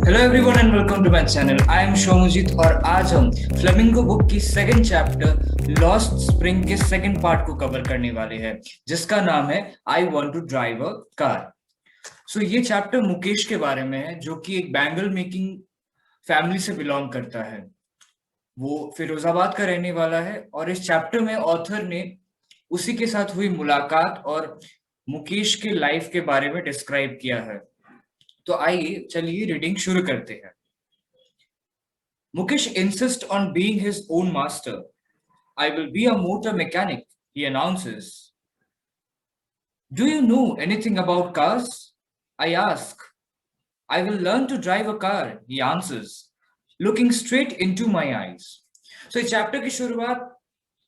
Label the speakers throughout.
Speaker 1: Hello everyone and welcome to my channel. I am Shomujit और आज हम फ्लेमिंगो बुक की सेकंड चैप्टर लॉस्ट स्प्रिंग के सेकंड पार्ट को कवर करने वाले हैं, जिसका नाम है I want to drive a car. So ये चैप्टर मुकेश के बारे में है, जो कि एक बैंगल मेकिंग फैमिली से बिलोंग करता है। वो फिरोजाबाद का रहने वाला है और इस चैप्टर में ऑथर ने उसी के साथ हुई मुलाकात और मुकेश के लाइफ के बारे में डिस्क्राइब किया है। तो आइए चलिए रीडिंग शुरू करते हैं। Mukesh insists on being his own master. I will be a motor mechanic, he announces. Do you know anything about cars? I ask. I will learn to drive a car, he answers, looking straight into my eyes. So इस chapter की शुरुआत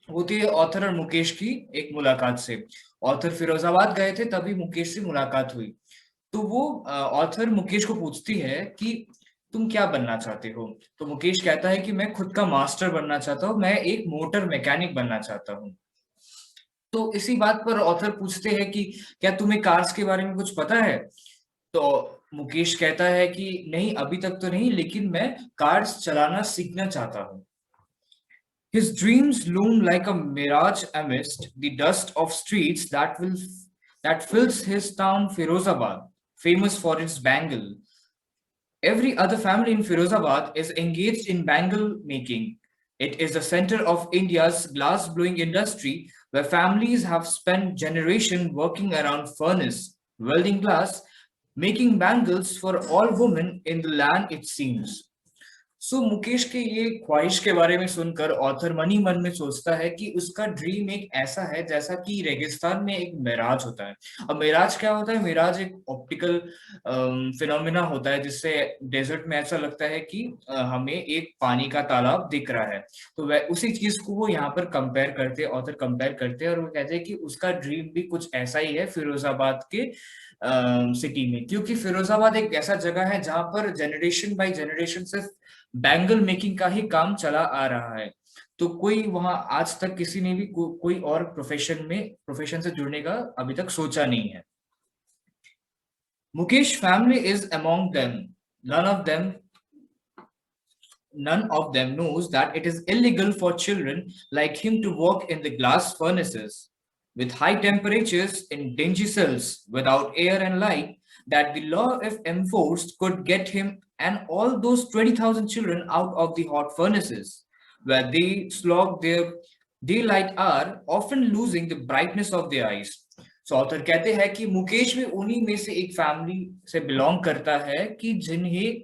Speaker 1: होती है author और मुकेश की एक मुलाकात से। ऑथर फिरोजाबाद गए थे, तभी मुकेश से मुलाकात हुई। तो वो ऑथर मुकेश को पूछती है कि तुम क्या बनना चाहते हो। तो मुकेश कहता है कि मैं खुद का मास्टर बनना चाहता हूँ, मैं एक मोटर मैकेनिक बनना चाहता हूँ। तो इसी बात पर ऑथर पूछते हैं कि क्या तुम्हें कार्स के बारे में कुछ पता है। तो मुकेश कहता है कि नहीं, अभी तक तो नहीं, लेकिन मैं कार्स चलाना सीखना चाहता हूँ। His dreams loom like a mirage amidst the dust of streets that fills his town Firozabad, famous for its bangle. Every other family in Firozabad is engaged in bangle making. It is the center of India's glass blowing industry, where families have spent generations working around furnace, welding glass, making bangles for all women in the land, it seems. Mukesh के ये ख्वाहिश के बारे में सुनकर author मन ही मन में सोचता है कि उसका ड्रीम एक ऐसा है जैसा कि रेगिस्तान में एक मिराज होता है। अब मिराज क्या होता है? मिराज एक ऑप्टिकल फिनोमिना होता है, जिससे डेजर्ट में ऐसा लगता है कि हमें एक पानी का तालाब दिख रहा है। तो वह उसी चीज को वो यहाँ पर कंपेयर करते, ऑथर कंपेयर करते हैं और वो कहते हैं कि उसका ड्रीम भी कुछ ऐसा ही है फिरोजाबाद के सिटी में, क्योंकि फिरोजाबाद एक ऐसा जगह है जहां पर जनरेशन बाय जनरेशन से बैंगल मेकिंग का ही काम चला आ रहा है। तो कोई वहां आज तक किसी ने भी कोई और प्रोफेशन से जुड़ने का अभी तक सोचा नहीं है। Mukesh family is among them. none of them none of them knows that it is illegal for children like him to work in the glass furnaces with high temperatures in dingy cells without air and light, that the law, if enforced, could get him and all those 20,000 children out of the hot furnaces, where they slog their daylight hour, often losing the brightness of their eyes. So author कहते हैं कि मुकेश भी उन्हीं में से एक family से belong करता है कि जिन्हें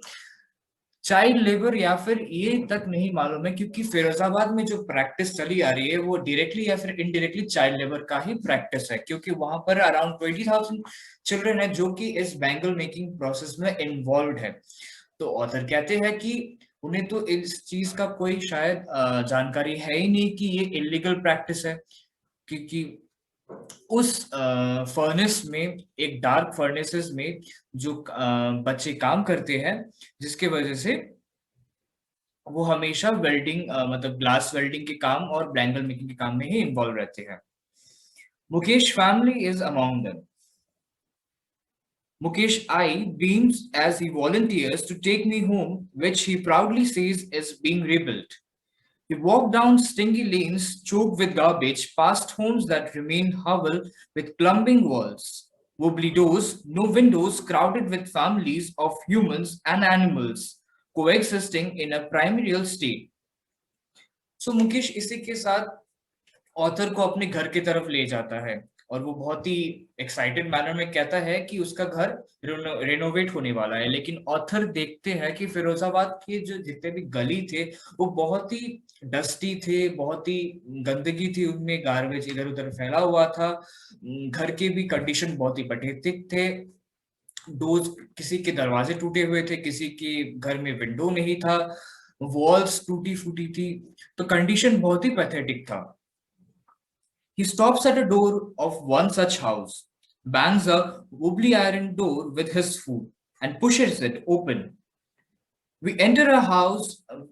Speaker 1: चाइल्ड लेबर या फिर ये तक नहीं मालूम है, क्योंकि फिरोजाबाद में जो प्रैक्टिस चली आ रही है वो डायरेक्टली या फिर इनडायरेक्टली चाइल्ड लेबर का ही प्रैक्टिस है, क्योंकि वहां पर अराउंड 20,000 चिल्ड्रन है जो कि इस बैंगल मेकिंग प्रोसेस में इन्वॉल्व है। तो ऑथर कहते हैं कि उन्हें तो इस चीज का कोई शायद जानकारी है ही नहीं कि ये इलीगल प्रैक्टिस है, क्योंकि उस फर्नेस में, एक डार्क फर्नेसेस में जो बच्चे काम करते हैं, जिसके वजह से वो हमेशा वेल्डिंग मतलब ग्लास वेल्डिंग के काम और बैंगल मेकिंग के काम में ही इन्वॉल्व रहते हैं। Mukesh family is among them. Mukesh I beams as he volunteers to take me home, which he proudly says is being rebuilt. We walk down stingy lanes choked with garbage, past homes that remain hovel with plumbing walls, wobbly doors, no windows, crowded with families of humans and animals coexisting in a primeval state. Mukesh इसी के साथ author को अपने घर की तरफ ले जाता है और वो बहुत ही एक्साइटेड मैनर में कहता है कि उसका घर रेनोवेट होने वाला है। लेकिन ऑथर देखते हैं कि फिरोजाबाद के जो जितने भी गली थे वो बहुत ही डस्टी थे, बहुत ही गंदगी थी, उनमें गार्बेज इधर उधर फैला हुआ था। घर के भी कंडीशन बहुत ही पैथेटिक थे। डोर्स, किसी के दरवाजे टूटे हुए थे, किसी के घर में विंडो नहीं था, वॉल्स टूटी फूटी थी। तो कंडीशन बहुत ही पैथेटिक था। He stops at a door of one such house, bangs a wobbly iron door with his foot, and pushes it open. We enter a house,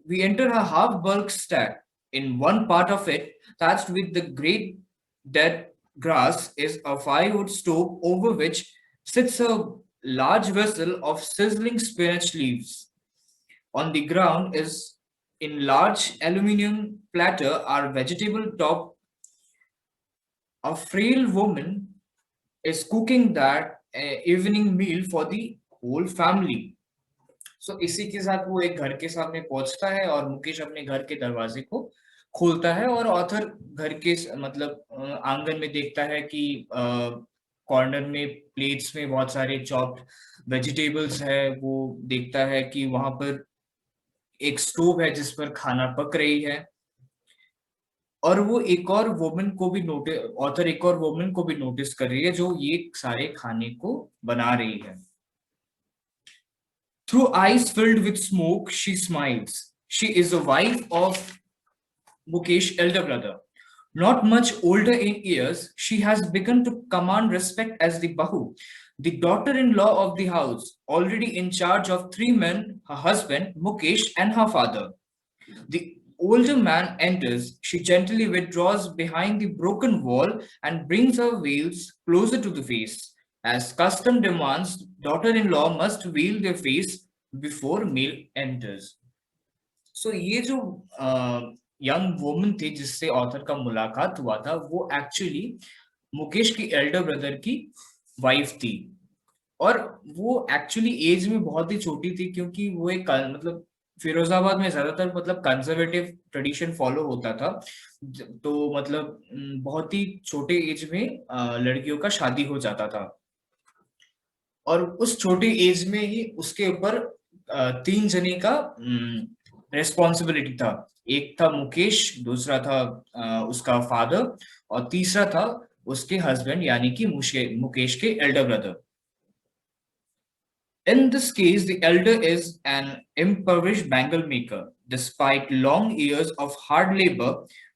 Speaker 1: we enter a half bulk stack. In one part of it, thatched with the great dead grass, is a firewood stove over which sits a large vessel of sizzling spinach leaves. On the ground is in large aluminium platter are vegetable top. A frail woman is cooking that evening meal for the whole family. So इसी के साथ वो एक घर के सामने पहुंचता है और मुकेश अपने घर के दरवाजे को खोलता है और ऑथर घर के मतलब आंगन में देखता है कि कॉर्नर में प्लेट्स में बहुत सारे चॉप्ड वेजिटेबल्स है। वो देखता है कि वहां पर एक स्टोव है जिस पर खाना पक रही है और वो एक और वुमन को भी नोटिस ऑथर एक और वुमन को भी नोटिस कर रही है जो ये सारे खाने को बना रही है। Through eyes filled with smoke, she smiles. She is the wife of Mukesh's elder brother. Not much older in years, she has begun to command respect as the Bahu, the daughter-in-law of the house, already in charge of three men, her husband, Mukesh, and her father. The older man enters. She gently withdraws behind the broken wall and brings her veils closer to the face. As custom demands, daughter-in-law must veil their face before male enters. So ये जो young woman थी जिससे author का मुलाकात हुआ था वो actually Mukesh की एल्डर ब्रदर की वाइफ थी और वो एक्चुअली एज में बहुत ही छोटी थी क्योंकि वो एक मतलब फिरोजाबाद में ज्यादातर मतलब कंजर्वेटिव ट्रेडिशन फॉलो होता था। तो मतलब बहुत ही छोटे एज में लड़कियों का शादी हो जाता था और उस छोटे एज में ही उसके ऊपर तीन जने का रेस्पॉन्सिबिलिटी था। एक था मुकेश, दूसरा था उसका फादर और तीसरा था उसके हस्बैंड यानी कि मुकेश के Elder brother. In this case, the elder is an impoverished bangle maker, despite long years of hard labor,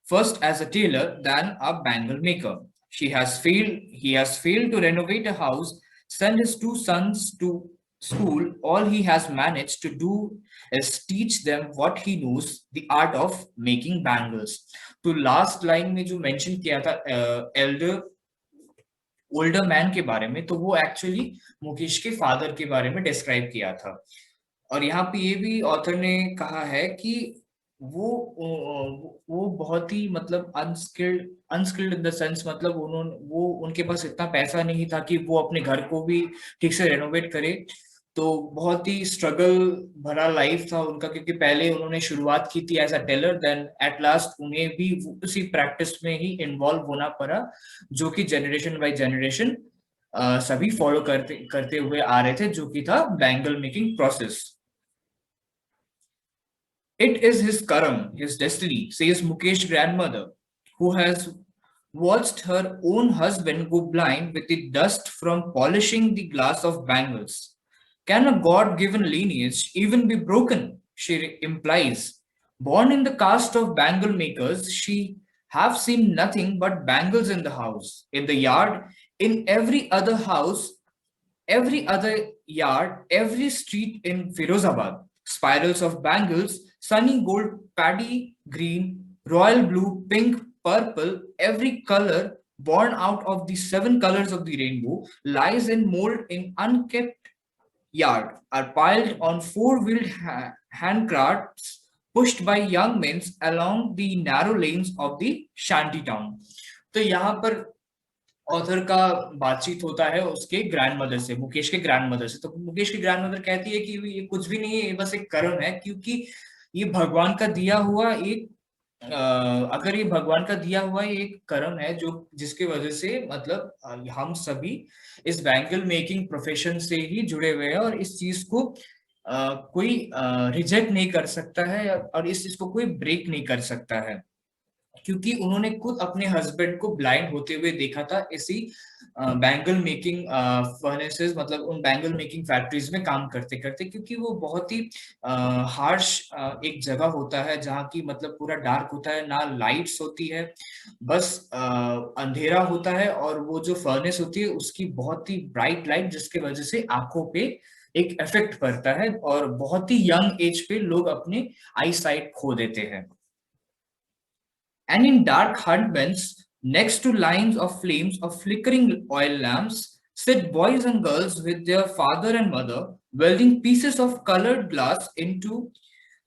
Speaker 1: first as a tailor, then a bangle maker. He has failed to renovate a house, send his two sons to school. All he has managed to do is teach them what he knows, the art of making bangles. तो last line में जो mention किया था Elder older man के बारे में, तो वो एक्चुअली मुकेश के फादर के बारे में डिस्क्राइब किया था। और यहाँ पे ये भी ऑथर ने कहा है कि वो बहुत ही मतलब अनस्किल्ड इन द सेंस मतलब वो उनके पास इतना पैसा नहीं था कि वो अपने घर को भी ठीक से रेनोवेट करे। तो बहुत ही स्ट्रगल भरा लाइफ था उनका क्योंकि पहले उन्होंने शुरुआत की थी as a tailor, then at last उन्हें भी उसी प्रैक्टिस में ही इन्वॉल्व होना पड़ा जो कि जनरेशन बाय जनरेशन सभी फॉलो करते करते हुए आ रहे थे, जो कि था bangle making process. It is his karam, his destiny, says Mukesh's grandmother, who has watched her own husband go blind with the dust from polishing the glass of bangles. Can a God-given lineage even be broken? She implies. Born in the caste of bangle makers, she have seen nothing but bangles in the house, in the yard, in every other house, every other yard, every street in Firozabad. Spirals of bangles, sunny gold, paddy green, royal blue, pink, purple, every color born out of the seven colors of the rainbow lies in mold in unkept yard, are piled on four-wheeled hand carts pushed by young men along the narrow lanes of the shanty town. तो यहाँ पर author का बातचीत होता है उसके grandmother से, मुकेश के ग्रैंडमदर से। तो मुकेश की ग्रैंडमदर कहती है कि ये कुछ भी नहीं है, ये बस एक कर्म है क्योंकि ये भगवान का दिया हुआ एक अगर ये भगवान का दिया हुआ एक कर्म है जो जिसकी वजह से मतलब हम सभी इस बैंगल मेकिंग प्रोफेशन से ही जुड़े हुए हैं और इस चीज को कोई रिजेक्ट नहीं कर सकता है और इस चीज को कोई ब्रेक नहीं कर सकता है क्योंकि उन्होंने खुद अपने हस्बैंड को ब्लाइंड होते हुए देखा था इसी बैंगल मेकिंग फर्नेसेस मतलब उन बैंगल मेकिंग फैक्ट्रीज में काम करते करते, क्योंकि वो बहुत ही हार्श एक जगह होता है जहाँ की मतलब पूरा डार्क होता है, ना लाइट्स होती है, बस अंधेरा होता है और वो जो फर्नेस होती है उसकी बहुत ही ब्राइट लाइट जिसकी वजह से आंखों पे एक इफेक्ट पड़ता है और बहुत ही यंग एज पे लोग अपने आई साइट खो देते हैं। And in dark hutments, next to lines of flames of flickering oil lamps, sit boys and girls with their father and mother, welding pieces of colored glass into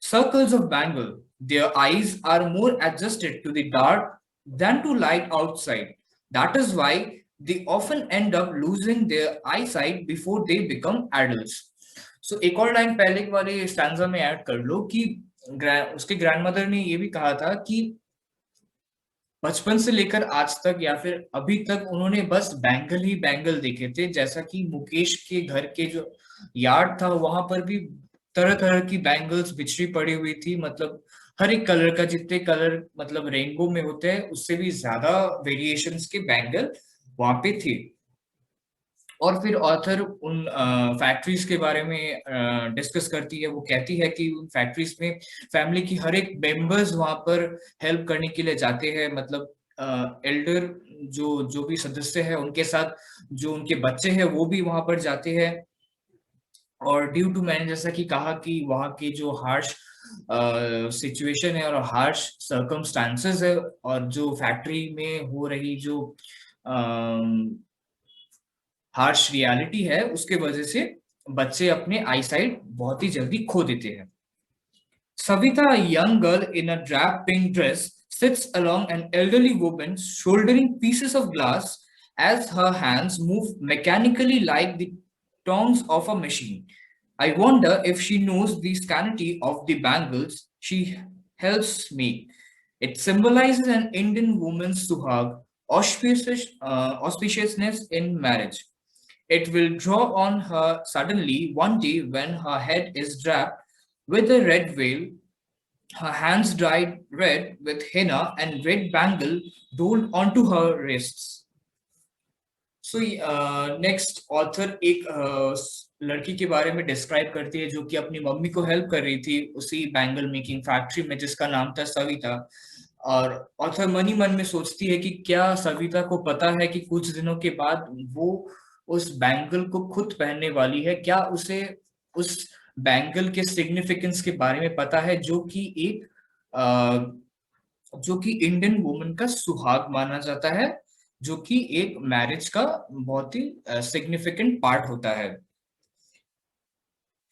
Speaker 1: Circles of bangle. Their eyes are more adjusted to the dark than to light outside. That is why they often end up losing their eyesight before they become adults. So एक और line पहले वाले stanza में add कर लो कि उसके grandmother ने ये भी कहा था कि बचपन से लेकर आज तक या फिर अभी तक उन्होंने बस बैंगल ही बैंगल देखे थे, जैसा कि मुकेश के घर के जो यार्ड था वहां पर भी तरह तरह की बैंगल्स बिछड़ी पड़ी हुई थी। मतलब हर एक कलर का, जितने कलर मतलब रेनबो में होते हैं उससे भी ज्यादा वेरिएशंस के बैंगल वहां पे थे। और फिर ऑथर उन फैक्ट्रीज के बारे में डिस्कस करती है। वो कहती है कि उन फैक्ट्रीज में फैमिली की हर एक मेंबर्स वहां पर हेल्प करने के लिए जाते हैं। मतलब एल्डर जो जो भी सदस्य है उनके साथ जो उनके बच्चे हैं वो भी वहां पर जाते हैं। और ड्यू टू मैंने जैसा कि कहा कि वहाँ की जो हार्श सिचुएशन है और हार्श सर्कमस्टांसेस है और जो फैक्ट्री में हो रही जो हार्श रियलिटी है उसके वजह से बच्चे अपने आईसाइट बहुत ही जल्दी खो देते हैं। Savita, a young girl in a drab pink dress, sits along an elderly woman shouldering pieces of glass as her hands move mechanically like the tongs of a machine. I wonder if she knows the scarcity of the bangles she helps make. It symbolizes an Indian woman's suhag, auspiciousness in marriage. It will draw on her suddenly one day when her head is draped with a red veil, her hands dyed red with henna and red bangle rolled onto her wrists. So next author एक लड़की के बारे में describe करती है जो कि अपनी मम्मी को हेल्प कर रही थी उसी बैंगल मेकिंग फैक्ट्री में, जिसका नाम था सविता। और ऑथर मन ही मन में सोचती है कि क्या सविता को पता है कि कुछ दिनों के बाद वो उस बैंगल को खुद पहनने वाली है? क्या उसे उस बैंगल के सिग्निफिकेंस के बारे में पता है जो कि एक जो कि इंडियन वुमन का सुहाग माना जाता है, जो कि एक मैरिज का बहुत ही सिग्निफिकेंट पार्ट होता है।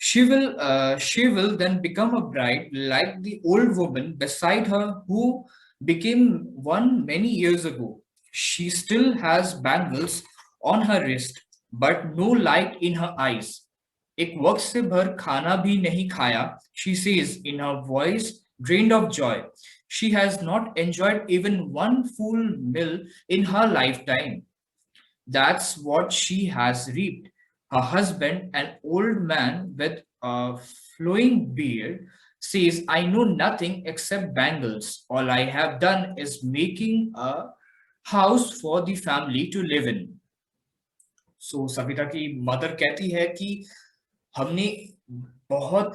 Speaker 1: She will then become a bride like the old woman beside her who became one many years ago. She still has bangles on her wrist, but no light in her eyes. एक वक्त से भर खाना भी नहीं खाया, she says in her voice drained of joy. She has not enjoyed even one full meal in her lifetime. That's what she has reaped. Her husband, an old man with a flowing beard, says, I know nothing except bangles. All I have done is making a house for the family to live in. So Savita की mother कहती है कि हमने बहुत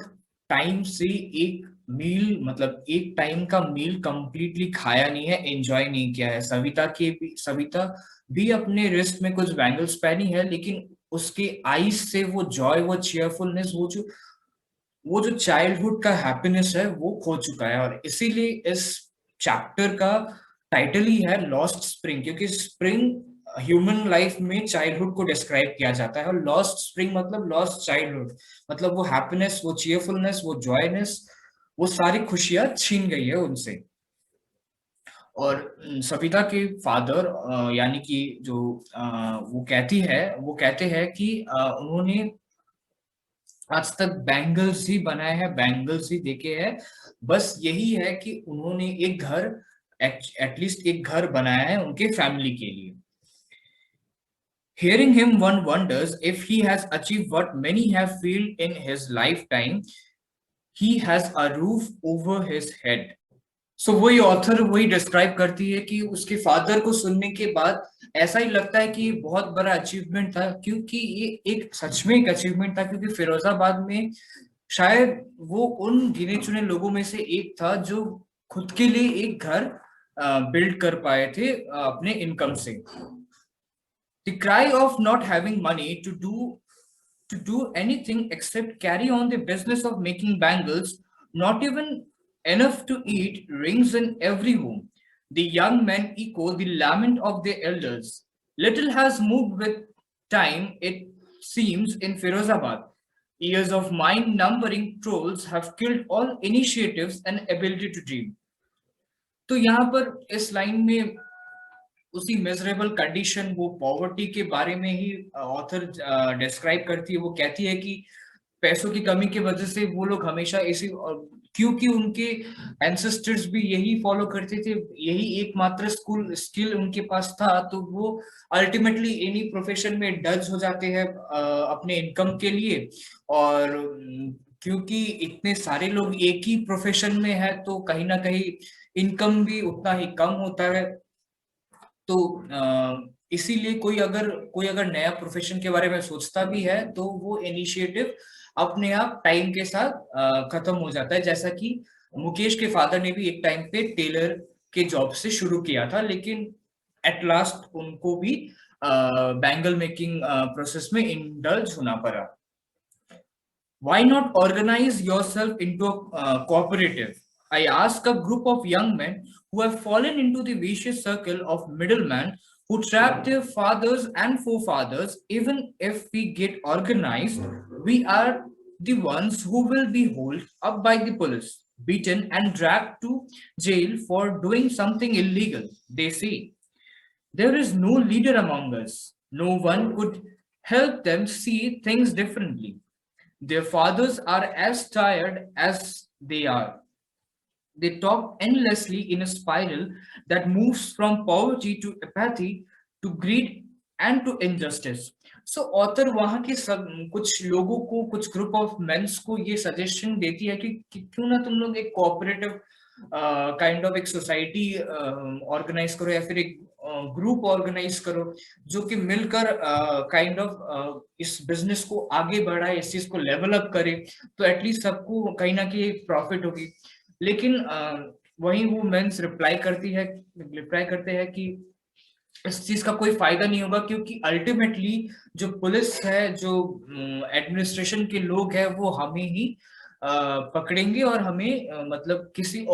Speaker 1: time से एक मील, मतलब एक टाइम का मील कंप्लीटली खाया नहीं है, एंजॉय नहीं किया है। सविता भी अपने रिस्ट में कुछ बैंगल्स पहनी है, लेकिन उसके आईज से वो जॉय, वो चीयरफुलनेस, वो जो चाइल्डहुड का हैप्पीनेस है वो खो चुका है। और इसीलिए इस चैप्टर का टाइटल ही है लॉस्ट स्प्रिंग, क्योंकि स्प्रिंग ह्यूमन लाइफ में चाइल्डहुड को डिस्क्राइब किया जाता है और लॉस्ट स्प्रिंग मतलब लॉस्ट चाइल्डहुड, मतलब वो हैप्पीनेस, वो चीयरफुलनेस, वो जॉयनेस, वो सारी खुशियां छीन गई है उनसे। और सविता के फादर यानी कि जो वो कहते हैं कि उन्होंने आज तक बैंगल्स ही बनाए हैं, बैंगल्स ही देखे हैं। बस यही है कि उन्होंने एक घर, एटलीस्ट एक घर बनाया है उनके फैमिली के लिए। Hearing him, one wonders if he has achieved what many have failed in his lifetime. He has a roof over his head. सो वही ऑथर वही डिस्क्राइब करती है कि उसके फादर को सुनने के बाद ऐसा ही लगता है कि बहुत बड़ा अचीवमेंट था, क्योंकि ये एक सच में एक अचीवमेंट था, क्योंकि फिरोजाबाद में शायद वो उन गिने चुने लोगों में से एक था जो खुद के लिए एक घर बिल्ड कर पाए थे अपने इनकम से। The cry of not having money to do anything except carry on the business of making bangles, not even enough to eat, rings in every home. The young men echo the lament of their elders. Little has moved with time, it seems, in Firozabad. Years of mind-numbing trolls have killed all initiatives and ability to dream. तो यहाँ पर इस line में उसी miserable condition, वो poverty के बारे में ही ऑथर डिस्क्राइब करती है। वो कहती है कि पैसों की कमी की वजह से वो लोग हमेशा इसी, क्योंकि उनके एंसेस्टर्स भी यही फॉलो करते थे, यही एकमात्र स्कूल स्किल उनके पास था, तो वो अल्टीमेटली इन्हीं प्रोफेशन में डज हो जाते हैं अपने इनकम के लिए। और क्योंकि इतने सारे लोग एक ही प्रोफेशन में है तो कहीं ना कहीं इनकम भी उतना ही कम होता है। तो इसीलिए कोई अगर नया प्रोफेशन के बारे में सोचता भी है तो वो इनिशिएटिव अपने आप टाइम के साथ खत्म हो जाता है। जैसा कि मुकेश के फादर ने भी एक टाइम पे टेलर के जॉब से शुरू किया था, लेकिन एट लास्ट उनको भी बैंगल मेकिंग प्रोसेस में इंडल्ज होना पड़ा। Why not organize yourself into a cooperative? I ask a group of young men who have fallen into the vicious circle of middlemen who trap their fathers and forefathers. Even if we get organized, we are the ones who will be hauled up by the police, beaten, and dragged to jail for doing something illegal. They say there is no leader among us. No one could help them see things differently. Their fathers are as tired as they are. They talk endlessly in a spiral that moves from poverty to apathy to greed and to injustice. So author वहाँ के सब कुछ लोगों को, कुछ group of mains को ये suggestion देती है कि क्यों ना तुम लोग एक कोऑपरेटिव काइंड ऑफ एक सोसाइटी ऑर्गेनाइज करो, या फिर एक ग्रुप ऑर्गेनाइज करो जो कि मिलकर काइंड ऑफ इस बिजनेस को आगे बढ़ाए, इस चीज को लेवल अप करे, तो एटलीस्ट सबको कहीं ना कहीं प्रॉफिट होगी। लेकिन वहीं वो मेंस रिप्लाई करते हैं कि इस चीज का कोई फायदा नहीं होगा, क्योंकि अल्टीमेटली जो पुलिस है, जो एडमिनिस्ट्रेशन के लोग हैं, वो हमें ही पकड़ेंगे और हमें मतलब किसी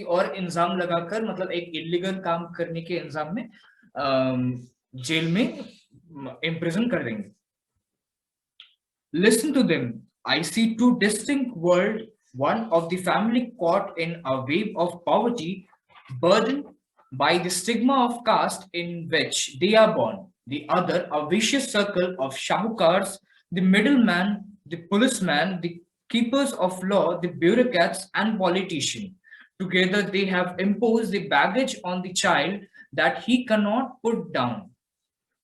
Speaker 1: और इंजाम लगाकर, मतलब एक इलीगल काम करने के इंजाम में जेल में इम्प्रिजन कर देंगे। Listen to them. I see two distinct worlds, one of the family caught in a wave of poverty, burdened by the stigma of caste in which they are born. The other, a vicious circle of shahukars, the middleman, the policeman, the keepers of law, the bureaucrats, and politicians. Together, they have imposed the baggage on the child that he cannot put down.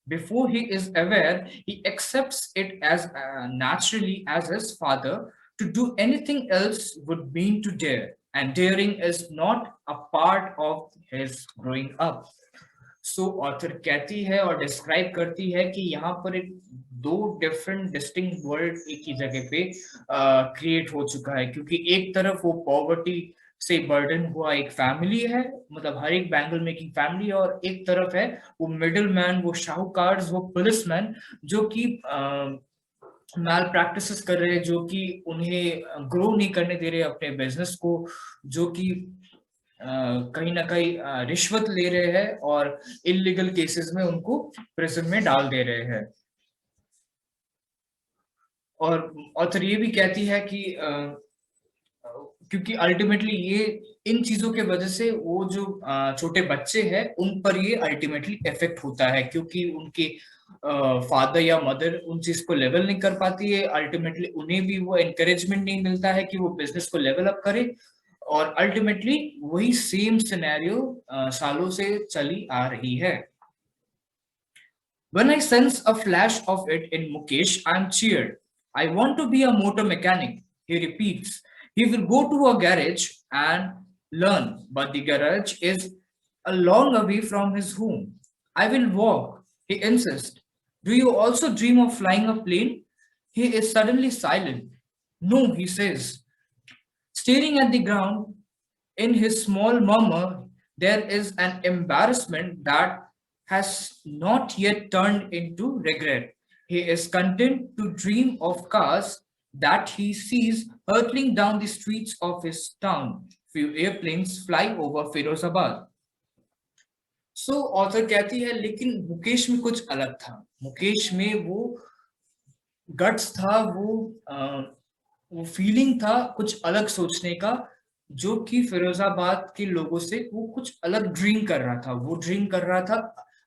Speaker 1: Before he is aware, he accepts it as naturally as his father. To do anything else would mean to dare, and daring is not a part of his growing up. So author कहती है और describe करती है कि यहाँ पर एक दो डिफरेंट डिस्टिंक्ट वर्ल्ड एक ही जगह पे क्रिएट हो चुका है, क्योंकि एक तरफ वो पॉवर्टी से बर्डन हुआ एक फैमिली है, मतलब हर एक बैंगल मेकिंग फैमिली, और एक तरफ है वो मिडिल मैन, वो शाहूकार, वो पुलिसमैन जो कि मैल प्रैक्टिसेस कर रहे हैं, जो कि उन्हें ग्रो नहीं करने दे रहे अपने बिजनेस को, जो कि कहीं ना कहीं रिश्वत ले रहे हैं और इलीगल केसेस में उनको प्रिजन में डाल दे रहे हैं। और ऑथर ये भी कहती है कि क्योंकि अल्टीमेटली ये इन चीजों के वजह से वो जो छोटे बच्चे हैं उन पर ये अल्टीमेटली इफेक्ट होता है, क्योंकि उनके फादर या मदर उन चीज को लेवल नहीं कर पाती है, अल्टीमेटली उन्हें भी वो एनकरेजमेंट नहीं मिलता है कि वो बिजनेस को लेवल अप करे, और अल्टीमेटली वही सेम सिनेरियो सालों से चली आ रही है। When I sense a flash of it in Mukesh, I'm cheered. I want to be a motor mechanic, he repeats. He will go to a garage and learn, but the garage is a long away from his home. I will walk, he insists. Do you also dream of flying a plane? He is suddenly silent. No, he says. Staring at the ground, in his small murmur, there is an embarrassment that has not yet turned into regret. He is content to dream of cars that he sees hurtling down the streets of his town. Few airplanes fly over Firozabad. So author कहती है लेकिन मुकेश में कुछ अलग था। मुकेश में वो guts था, वो फीलिंग था कुछ अलग सोचने का, जो कि फिरोजाबाद के लोगों से वो कुछ अलग ड्रीम कर रहा था। वो ड्रीम कर रहा था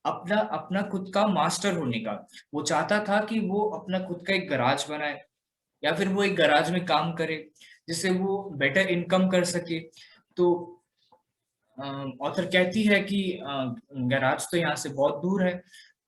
Speaker 1: अपना अपना खुद का मास्टर होने का। वो चाहता था कि वो अपना खुद का एक गराज बनाए, या फिर वो एक गराज में काम करे जिससे वो बेटर इनकम कर सके। तो ऑथर कहती है कि गैराज तो यहाँ से बहुत दूर है।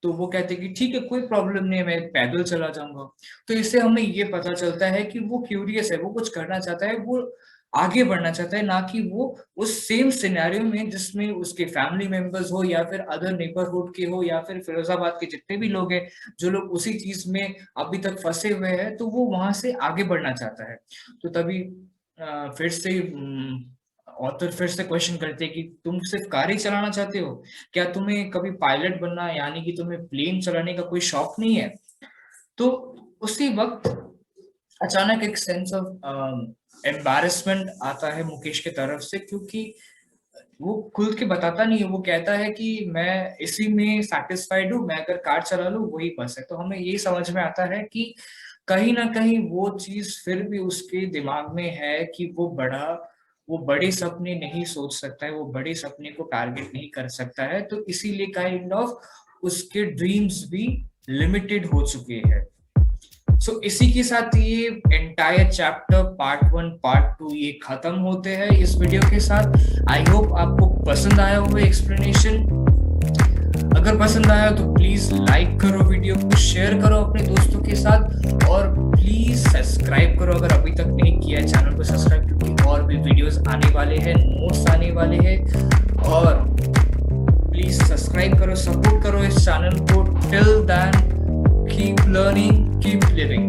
Speaker 1: तो वो कहते हैं कि ठीक है, कोई प्रॉब्लम नहीं है, मैं पैदल चला जाऊंगा। तो इससे हमें ये पता चलता है कि वो क्यूरियस है, वो कुछ करना चाहता है, वो आगे बढ़ना चाहता है, ना कि वो उस सेम सिनेरियो में जिसमें उसके फैमिली मेंबर्स हो या फिर अदर नेबरहुड के हो या फिर फिरोजाबाद के जितने भी लोग हैं जो लोग उसी चीज में अभी तक फंसे हुए हैं, तो वो वहां से आगे बढ़ना चाहता है। तो तभी फिर से ऑथर फिर से क्वेश्चन करते हैं कि तुम सिर्फ कार ही चलाना चाहते हो, क्या तुम्हें कभी पायलट बनना, यानी कि तुम्हें प्लेन चलाने का कोई शौक नहीं है? तो उसी वक्त अचानक एक सेंस ऑफ एम्बैरेसमेंट आता है मुकेश की तरफ से, क्योंकि वो खुल के बताता नहीं है। वो कहता है कि मैं इसी में सेटिस्फाइड हूँ, मैं अगर कार चला लूँ वही बस है। तो हमें ये समझ में आता है कि कहीं ना कहीं वो चीज फिर भी उसके दिमाग में है कि वो बड़े सपने नहीं सोच सकता है, वो बड़े सपने को टारगेट नहीं कर सकता है। तो इसीलिए काइंड ऑफ उसके ड्रीम्स भी लिमिटेड हो चुके हैं। सो इसी के साथ ये एंटायर चैप्टर पार्ट 1 पार्ट 2 ये खत्म होते हैं इस वीडियो के साथ। आई होप आपको पसंद आया होगा एक्सप्लेनेशन। अगर पसंद आया तो प्लीज लाइक करो, वीडियो को शेयर करो अपने दोस्तों के साथ, और प्लीज सब्सक्राइब करो अगर अभी तक नहीं किया है चैनल को सब्सक्राइब, क्योंकि और भी वीडियोस आने वाले हैं, नोट्स आने वाले हैं। और प्लीज सब्सक्राइब करो, सपोर्ट करो इस चैनल को। Till then, keep learning, keep living.